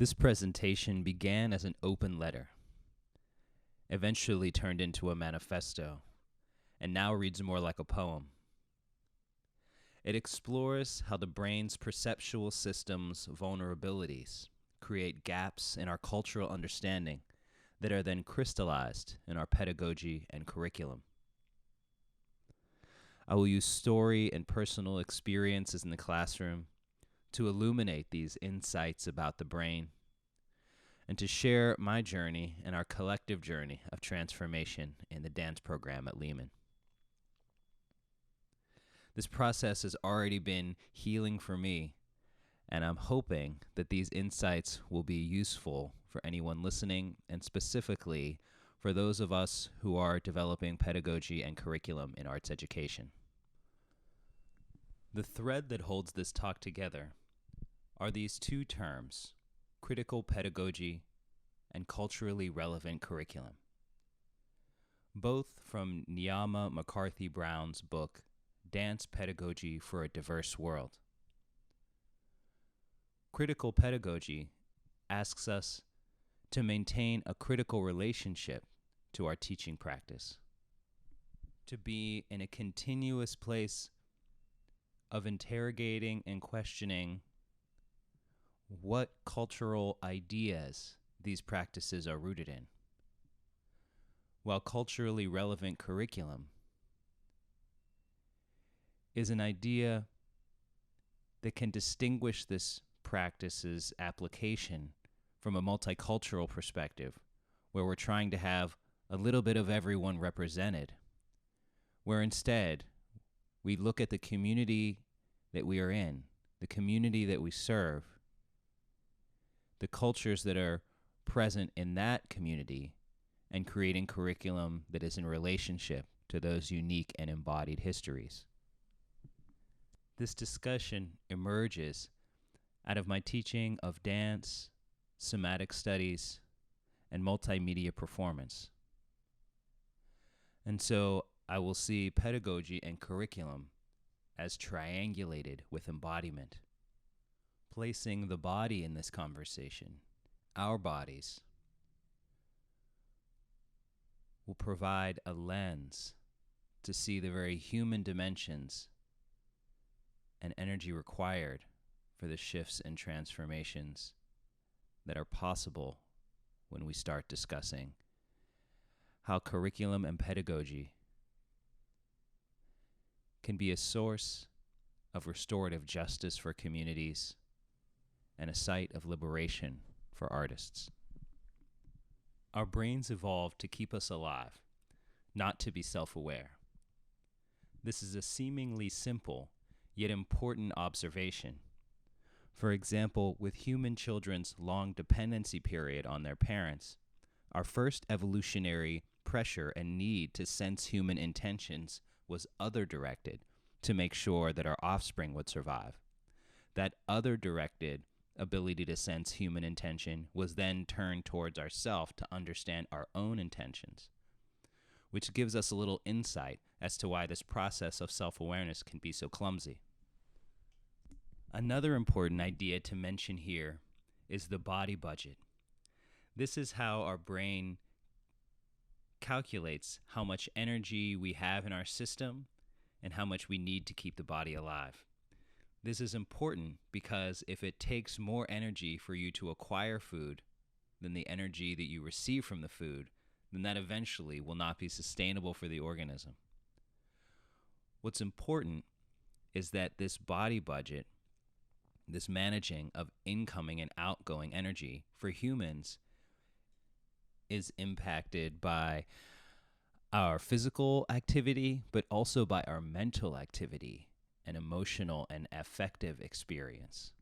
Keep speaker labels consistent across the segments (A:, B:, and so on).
A: This presentation began as an open letter, eventually turned into a manifesto, and now reads more like a poem. It explores how the brain's perceptual system's vulnerabilities create gaps in our cultural understanding that are then crystallized in our pedagogy and curriculum. I will use story and personal experiences in the classroom to illuminate these insights about the brain and to share my journey and our collective journey of transformation in the dance program at Lehman. This process has already been healing for me, and I'm hoping that these insights will be useful for anyone listening, and specifically for those of us who are developing pedagogy and curriculum in arts education. The thread that holds this talk together are these two terms, critical pedagogy and culturally relevant curriculum, both from Nyama McCarthy Brown's book, Dance Pedagogy for a Diverse World. Critical pedagogy asks us to maintain a critical relationship to our teaching practice, to be in a continuous place of interrogating and questioning what cultural ideas these practices are rooted in, while culturally relevant curriculum is an idea that can distinguish this practice's application from a multicultural perspective, where we're trying to have a little bit of everyone represented, where instead we look at the community that we are in, the community that we serve, the cultures that are present in that community, and creating curriculum that is in relationship to those unique and embodied histories. This discussion emerges out of my teaching of dance, somatic studies, and multimedia performance. And so I will see pedagogy and curriculum as triangulated with embodiment, placing the body in this conversation, our bodies, will provide a lens to see the very human dimensions and energy required for the shifts and transformations that are possible when we start discussing how curriculum and pedagogy can be a source of restorative justice for communities and a site of liberation for artists. Our brains evolved to keep us alive, not to be self-aware. This is a seemingly simple yet important observation. For example, with human children's long dependency period on their parents, our first evolutionary pressure and need to sense human intentions was other-directed to make sure that our offspring would survive. That other-directed ability to sense human intention was then turned towards ourselves to understand our own intentions, which gives us a little insight as to why this process of self-awareness can be so clumsy. Another important idea to mention here is the body budget. This is how our brain calculates how much energy we have in our system and how much we need to keep the body alive. This is important because if it takes more energy for you to acquire food than the energy that you receive from the food, then that eventually will not be sustainable for the organism. What's important is that this body budget, this managing of incoming and outgoing energy for humans, is impacted by our physical activity, but also by our mental activity and emotional and affective experience.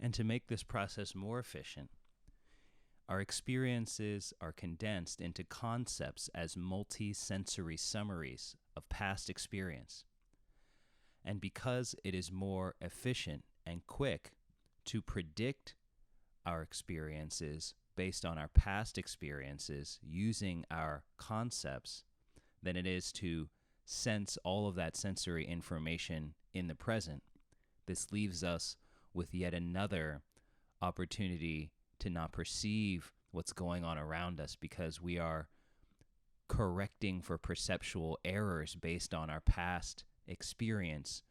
A: And to make this process more efficient, our experiences are condensed into concepts as multi-sensory summaries of past experience. And because it is more efficient and quick to predict our experiences based on our past experiences using our concepts than it is to sense all of that sensory information in the present, this leaves us with yet another opportunity to not perceive what's going on around us because we are correcting for perceptual errors based on our past experience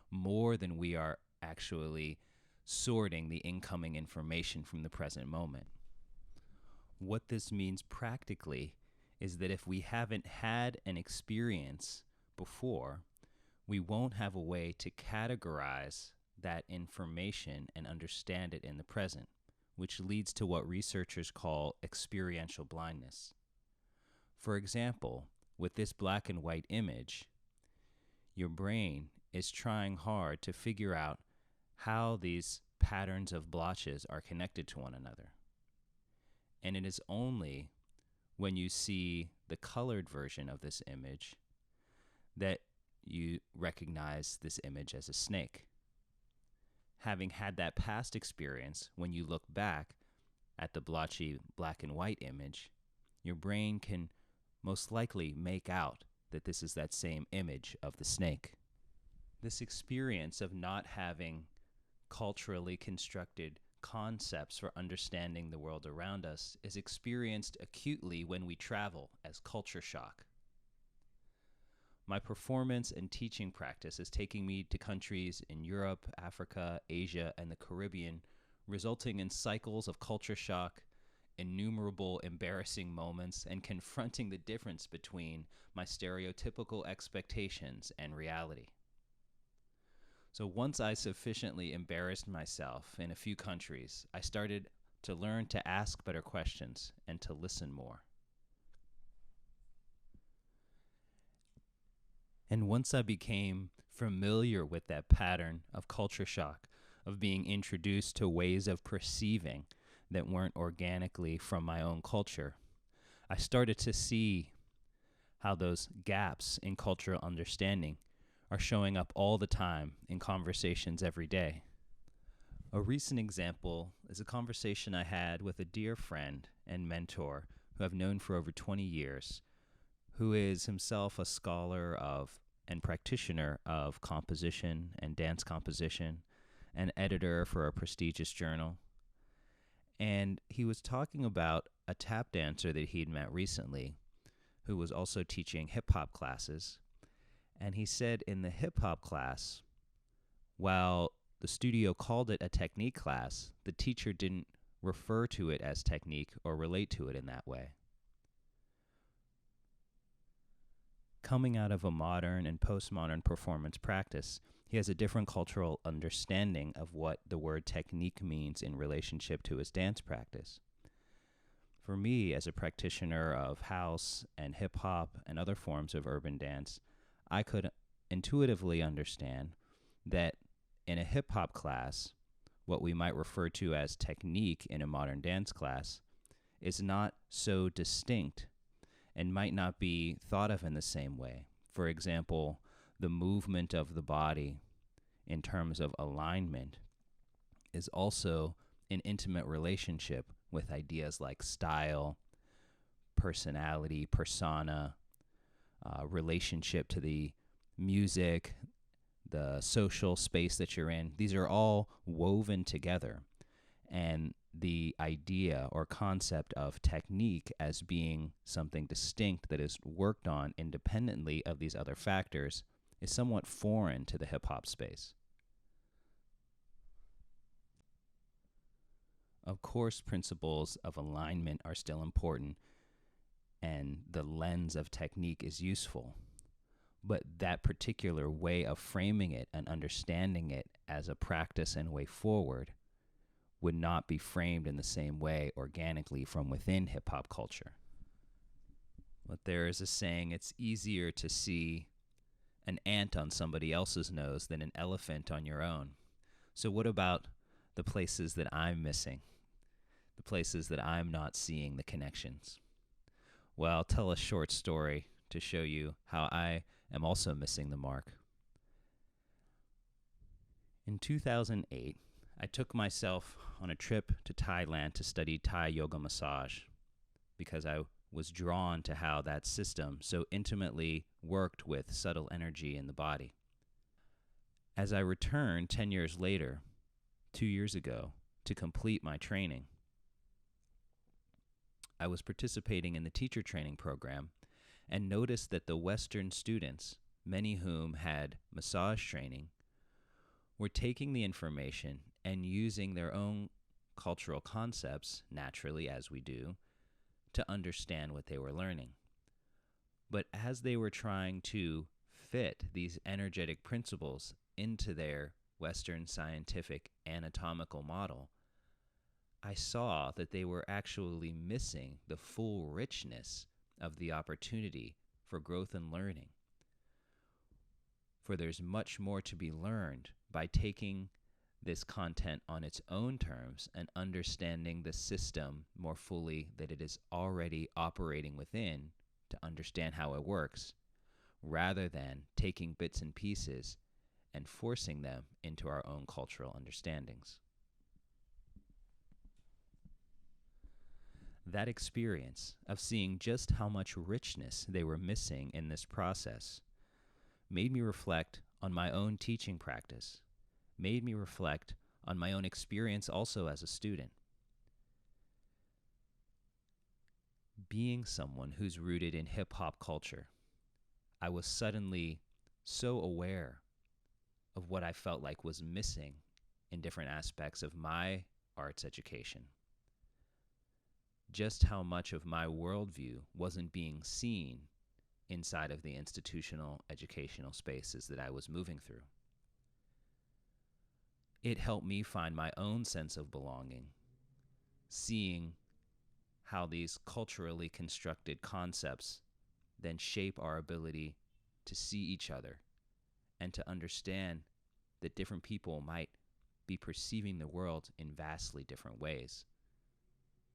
A: more than we are actually sorting the incoming information from the present moment. What this means practically is that if we haven't had an experience before, we won't have a way to categorize that information and understand it in the present, which leads to what researchers call experiential blindness. For example, with this black and white image, your brain is trying hard to figure out how these patterns of blotches are connected to one another. And it is only when you see the colored version of this image that you recognize this image as a snake. Having had that past experience, when you look back at the blotchy black and white image, your brain can most likely make out that this is that same image of the snake. This experience of not having culturally constructed concepts for understanding the world around us is experienced acutely when we travel as culture shock. My performance and teaching practice is taking me to countries in Europe, Africa, Asia, and the Caribbean, resulting in cycles of culture shock, innumerable embarrassing moments, and confronting the difference between my stereotypical expectations and reality. So once I sufficiently embarrassed myself in a few countries, I started to learn to ask better questions and to listen more. And once I became familiar with that pattern of culture shock, of being introduced to ways of perceiving that weren't organically from my own culture, I started to see how those gaps in cultural understanding are showing up all the time in conversations every day. A recent example is a conversation I had with a dear friend and mentor who I've known for over 20 years, who is himself a scholar of and practitioner of composition and dance composition, an editor for a prestigious journal. And he was talking about a tap dancer that he'd met recently who was also teaching hip-hop classes. And he said in the hip-hop class, while the studio called it a technique class, the teacher didn't refer to it as technique or relate to it in that way. Coming out of a modern and postmodern performance practice, he has a different cultural understanding of what the word technique means in relationship to his dance practice. For me, as a practitioner of house and hip-hop and other forms of urban dance, I could intuitively understand that in a hip-hop class, what we might refer to as technique in a modern dance class is not so distinct and might not be thought of in the same way. For example, the movement of the body in terms of alignment is also an intimate relationship with ideas like style, personality, persona, relationship to the music, the social space that you're in. These are all woven together. And the idea or concept of technique as being something distinct that is worked on independently of these other factors is somewhat foreign to the hip-hop space. Of course, principles of alignment are still important, and the lens of technique is useful. But that particular way of framing it and understanding it as a practice and way forward would not be framed in the same way organically from within hip-hop culture. But there is a saying, it's easier to see an ant on somebody else's nose than an elephant on your own. So what about the places that I'm missing? The places that I'm not seeing the connections? Well, I'll tell a short story to show you how I am also missing the mark. In 2008, I took myself on a trip to Thailand to study Thai yoga massage because I was drawn to how that system so intimately worked with subtle energy in the body. As I returned 10 years later 2 years ago to complete my training. I was participating in the teacher training program and noticed that the Western students, many whom had massage training, were taking the information and using their own cultural concepts, naturally as we do, to understand what they were learning. But as they were trying to fit these energetic principles into their Western scientific anatomical model, I saw that they were actually missing the full richness of the opportunity for growth and learning. For there's much more to be learned by taking this content on its own terms and understanding the system more fully that it is already operating within to understand how it works, rather than taking bits and pieces and forcing them into our own cultural understandings. That experience of seeing just how much richness they were missing in this process made me reflect on my own teaching practice, made me reflect on my own experience also as a student. Being someone who's rooted in hip-hop culture, I was suddenly so aware of what I felt like was missing in different aspects of my arts education. Just how much of my worldview wasn't being seen inside of the institutional educational spaces that I was moving through. It helped me find my own sense of belonging, seeing how these culturally constructed concepts then shape our ability to see each other and to understand that different people might be perceiving the world in vastly different ways,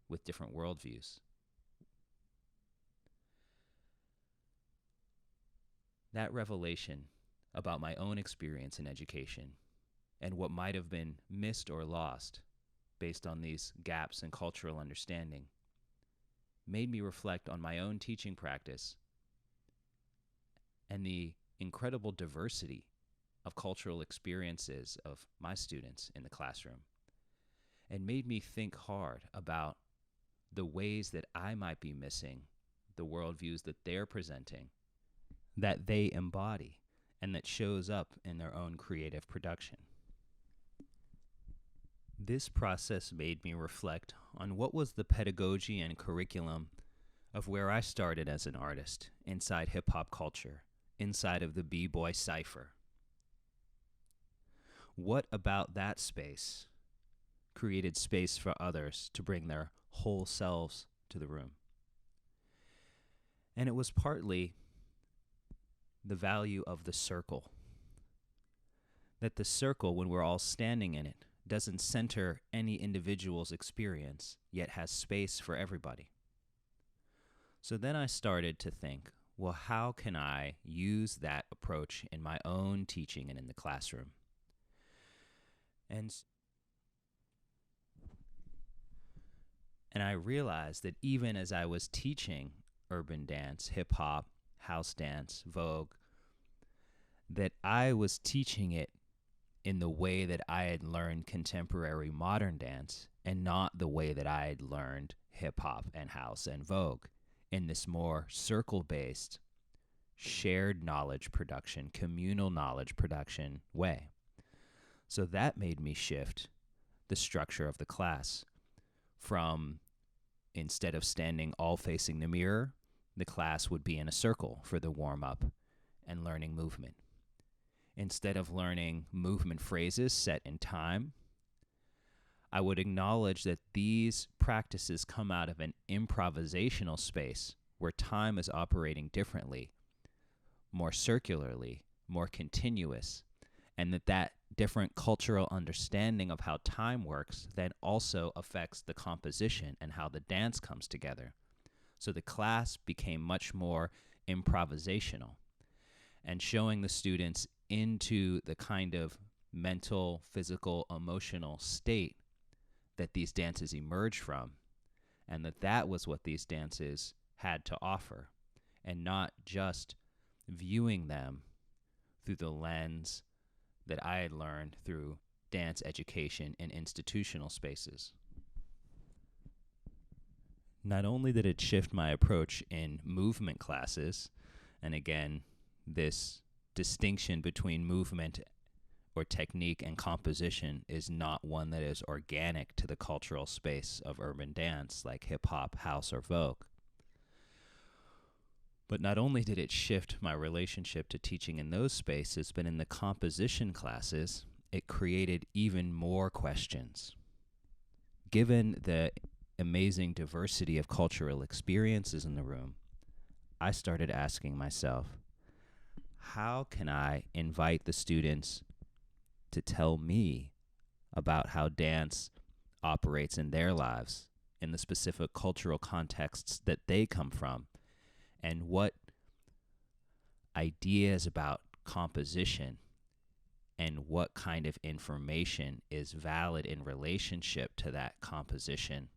A: with different worldviews. That revelation about my own experience in education and what might have been missed or lost based on these gaps in cultural understanding made me reflect on my own teaching practice and the incredible diversity of cultural experiences of my students in the classroom, and made me think hard about the ways that I might be missing the worldviews that they're presenting, that they embody, and that shows up in their own creative production. This process made me reflect on what was the pedagogy and curriculum of where I started as an artist inside hip-hop culture, inside of the B-boy cipher. What about that space created space for others to bring their whole selves to the room? And it was partly the value of the circle. That the circle, when we're all standing in it, doesn't center any individual's experience, yet has space for everybody. So then I started to think, well, how can I use that approach in my own teaching and in the classroom? And I realized that even as I was teaching urban dance, hip-hop, house dance, Vogue, that I was teaching it in the way that I had learned contemporary modern dance and not the way that I had learned hip-hop and house and Vogue, in this more circle-based, shared knowledge production, communal knowledge production way. So that made me shift the structure of the class from, instead of standing all facing the mirror, the class would be in a circle for the warm-up and learning movement. Instead of learning movement phrases set in time, I would acknowledge that these practices come out of an improvisational space where time is operating differently, more circularly, more continuous, and that different cultural understanding of how time works then also affects the composition and how the dance comes together. So the class became much more improvisational and showing the students into the kind of mental, physical, emotional state that these dances emerge from, and that was what these dances had to offer, and not just viewing them through the lens that I had learned through dance education in institutional spaces. Not only did it shift my approach in movement classes, and again, this distinction between movement or technique and composition is not one that is organic to the cultural space of urban dance like hip-hop, house, or Vogue. But not only did it shift my relationship to teaching in those spaces, but in the composition classes, it created even more questions. Given the amazing diversity of cultural experiences in the room, I started asking myself, how can I invite the students to tell me about how dance operates in their lives, in the specific cultural contexts that they come from, and what ideas about composition and what kind of information is valid in relationship to that composition,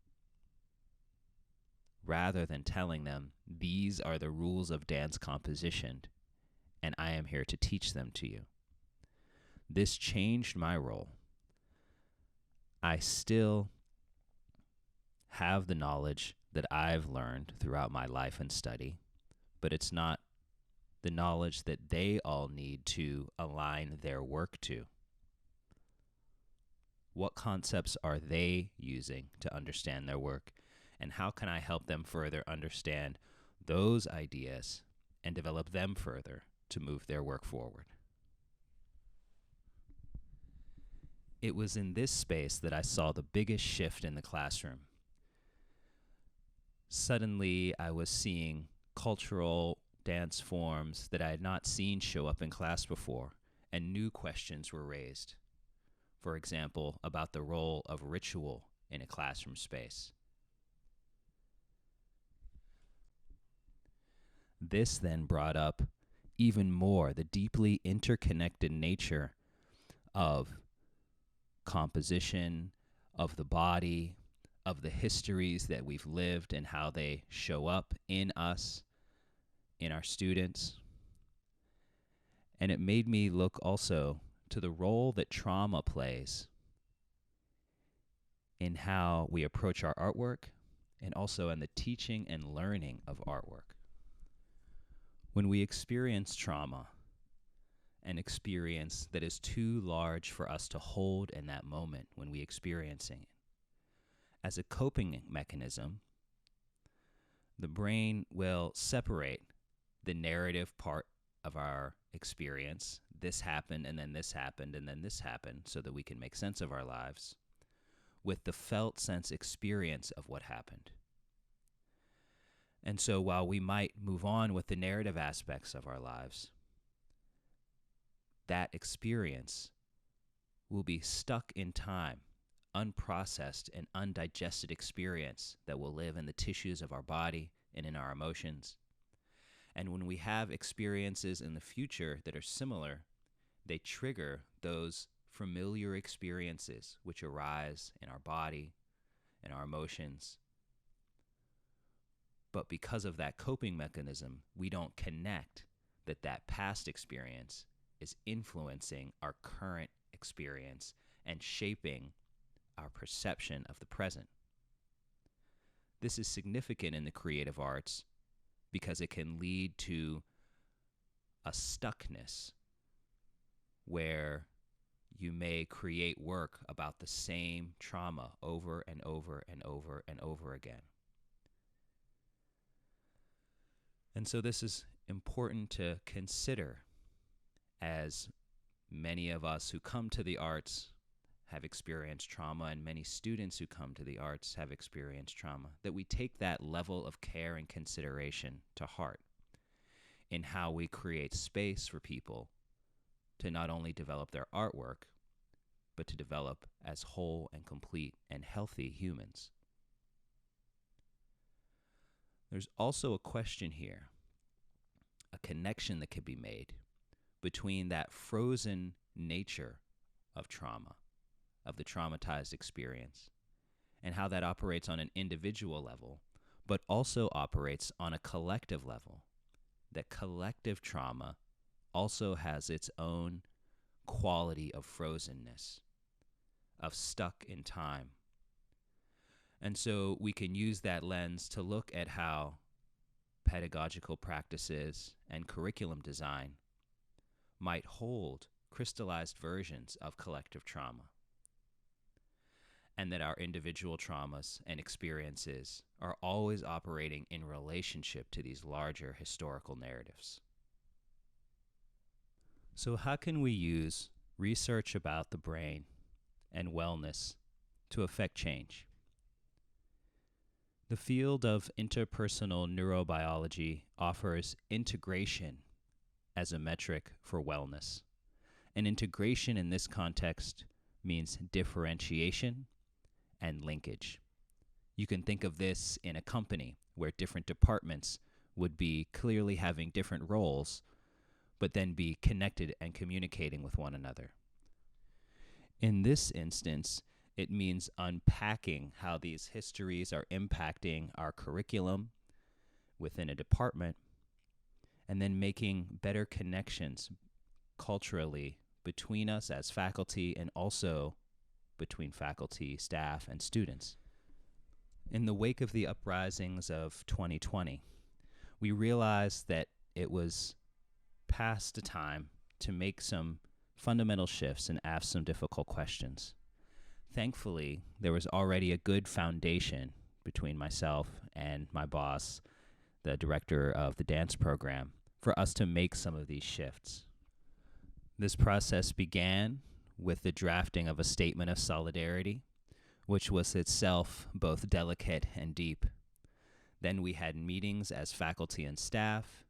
A: rather than telling them, these are the rules of dance composition, and I am here to teach them to you. This changed my role. I still have the knowledge that I've learned throughout my life and study, but it's not the knowledge that they all need to align their work to. What concepts are they using to understand their work, and how can I help them further understand those ideas and develop them further to move their work forward? It was in this space that I saw the biggest shift in the classroom. Suddenly, I was seeing cultural dance forms that I had not seen show up in class before, and new questions were raised. For example, about the role of ritual in a classroom space. This then brought up even more the deeply interconnected nature of composition, of the body, of the histories that we've lived and how they show up in us, in our students. And it made me look also to the role that trauma plays in how we approach our artwork and also in the teaching and learning of artwork. When we experience trauma, an experience that is too large for us to hold in that moment when we experiencing it, as a coping mechanism, the brain will separate the narrative part of our experience, this happened and then this happened and then this happened, so that we can make sense of our lives, with the felt sense experience of what happened. And so while we might move on with the narrative aspects of our lives, that experience will be stuck in time, unprocessed and undigested experience that will live in the tissues of our body and in our emotions. And when we have experiences in the future that are similar, they trigger those familiar experiences which arise in our body and our emotions. But because of that coping mechanism, we don't connect that that past experience is influencing our current experience and shaping our perception of the present. This is significant in the creative arts because it can lead to a stuckness where you may create work about the same trauma over and over and over and over again. And so this is important to consider, as many of us who come to the arts have experienced trauma, and many students who come to the arts have experienced trauma, that we take that level of care and consideration to heart in how we create space for people to not only develop their artwork, but to develop as whole and complete and healthy humans. There's also a question here, a connection that could be made between that frozen nature of trauma, of the traumatized experience, and how that operates on an individual level, but also operates on a collective level. That collective trauma also has its own quality of frozenness, of stuck in time. And so we can use that lens to look at how pedagogical practices and curriculum design might hold crystallized versions of collective trauma, and that our individual traumas and experiences are always operating in relationship to these larger historical narratives. So how can we use research about the brain and wellness to affect change? The field of interpersonal neurobiology offers integration as a metric for wellness. And integration in this context means differentiation and linkage. You can think of this in a company where different departments would be clearly having different roles, but then be connected and communicating with one another. In this instance, it means unpacking how these histories are impacting our curriculum within a department, and then making better connections culturally between us as faculty and also between faculty, staff, and students. In the wake of the uprisings of 2020, we realized that it was past the time to make some fundamental shifts and ask some difficult questions. Thankfully, there was already a good foundation between myself and my boss, the director of the dance program, for us to make some of these shifts. This process began with the drafting of a statement of solidarity, which was itself both delicate and deep. Then we had meetings as faculty and staff,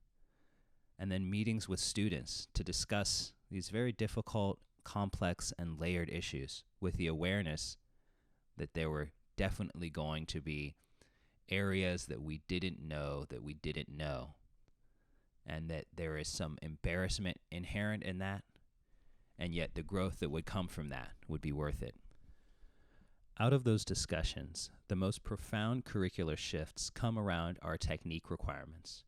A: and then meetings with students to discuss these very difficult, complex, and layered issues with the awareness that there were definitely going to be areas that we didn't know, and that there is some embarrassment inherent in that, and yet the growth that would come from that would be worth it. Out of those discussions, the most profound curricular shifts come around our technique requirements.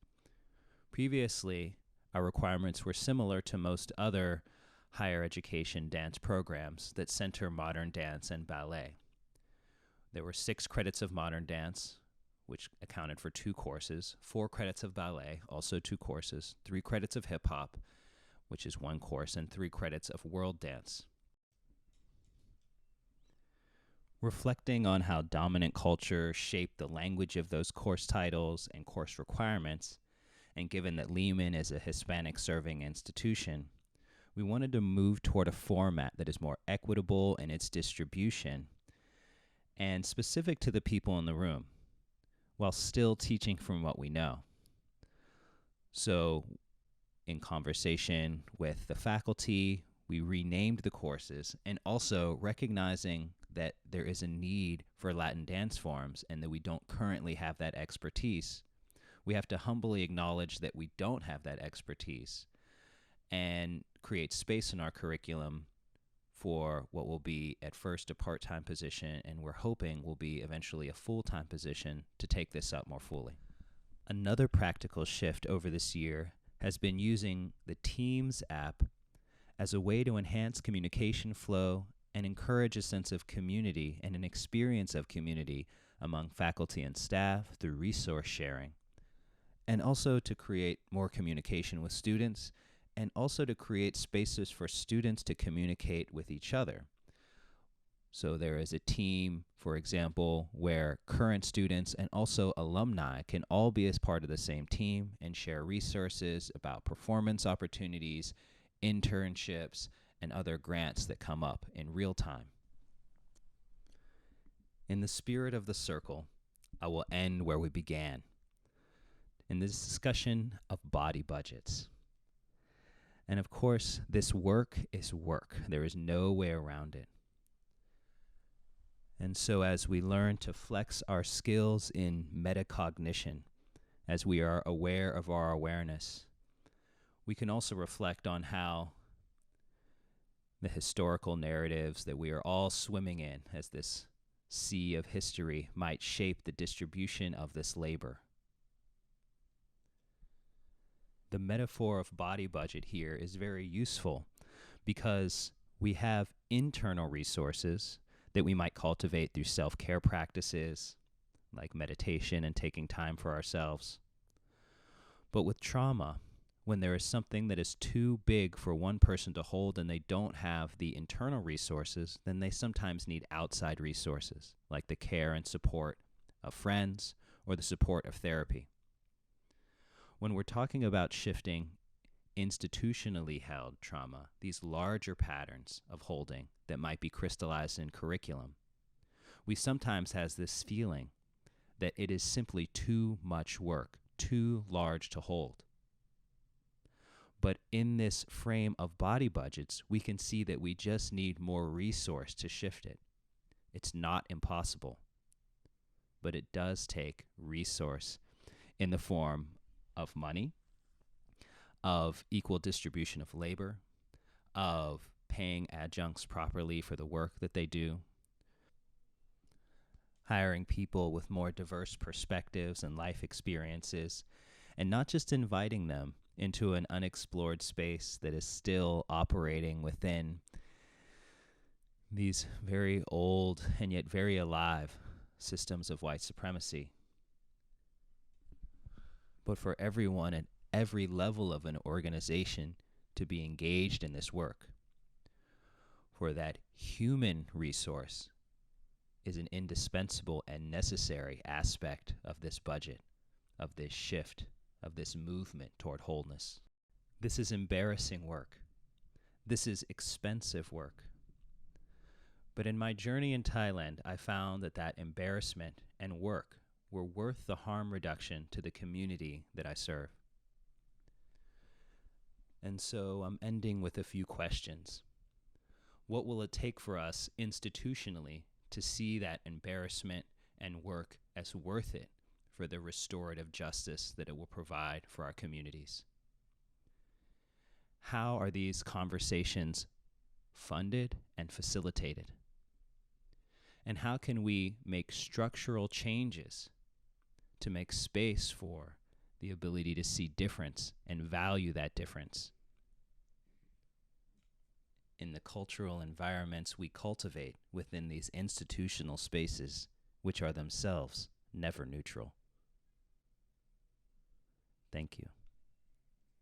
A: Previously, our requirements were similar to most other higher education dance programs that center modern dance and ballet. There were 6 credits of modern dance, which accounted for 2 courses, 4 credits of ballet, also 2 courses, 3 credits of hip hop, which is 1 course, and 3 credits of world dance. Reflecting on how dominant culture shaped the language of those course titles and course requirements, and given that Lehman is a Hispanic serving institution, we wanted to move toward a format that is more equitable in its distribution and specific to the people in the room, while still teaching from what we know. So, in conversation with the faculty, we renamed the courses, and also recognizing that there is a need for Latin dance forms and that we don't currently have that expertise, we have to humbly acknowledge that we don't have that expertise and create space in our curriculum for what will be at first a part-time position, and we're hoping will be eventually a full-time position to take this up more fully. Another practical shift over this year has been using the Teams app as a way to enhance communication flow and encourage a sense of community and an experience of community among faculty and staff through resource sharing, and also to create more communication with students, and also to create spaces for students to communicate with each other. So there is a team, for example, where current students and also alumni can all be as part of the same team and share resources about performance opportunities, internships, and other grants that come up in real time. In the spirit of the circle, I will end where we began, in this discussion of body budgets. And of course, this work is work. There is no way around it. And so as we learn to flex our skills in metacognition, as we are aware of our awareness, we can also reflect on how the historical narratives that we are all swimming in as this sea of history might shape the distribution of this labor. The metaphor of body budget here is very useful because we have internal resources that we might cultivate through self-care practices like meditation and taking time for ourselves. But with trauma, when there is something that is too big for one person to hold and they don't have the internal resources, then they sometimes need outside resources, like the care and support of friends or the support of therapy. When we're talking about shifting institutionally held trauma, these larger patterns of holding that might be crystallized in curriculum, we sometimes has this feeling that it is simply too much work, too large to hold. But in this frame of body budgets, we can see that we just need more resource to shift it. It's not impossible, but it does take resource in the form of money, of equal distribution of labor, of paying adjuncts properly for the work that they do, hiring people with more diverse perspectives and life experiences, and not just inviting them into an unexplored space that is still operating within these very old and yet very alive systems of white supremacy. But for everyone at every level of an organization to be engaged in this work, for that human resource is an indispensable and necessary aspect of this budget, of this shift, of this movement toward wholeness. This is embarrassing work. This is expensive work. But in my journey in Thailand, I found that embarrassment and work were worth the harm reduction to the community that I serve. And so I'm ending with a few questions. What will it take for us institutionally to see that embarrassment and work as worth it for the restorative justice that it will provide for our communities? How are these conversations funded and facilitated? And how can we make structural changes to make space for the ability to see difference and value that difference in the cultural environments we cultivate within these institutional spaces, which are themselves never neutral? Thank you.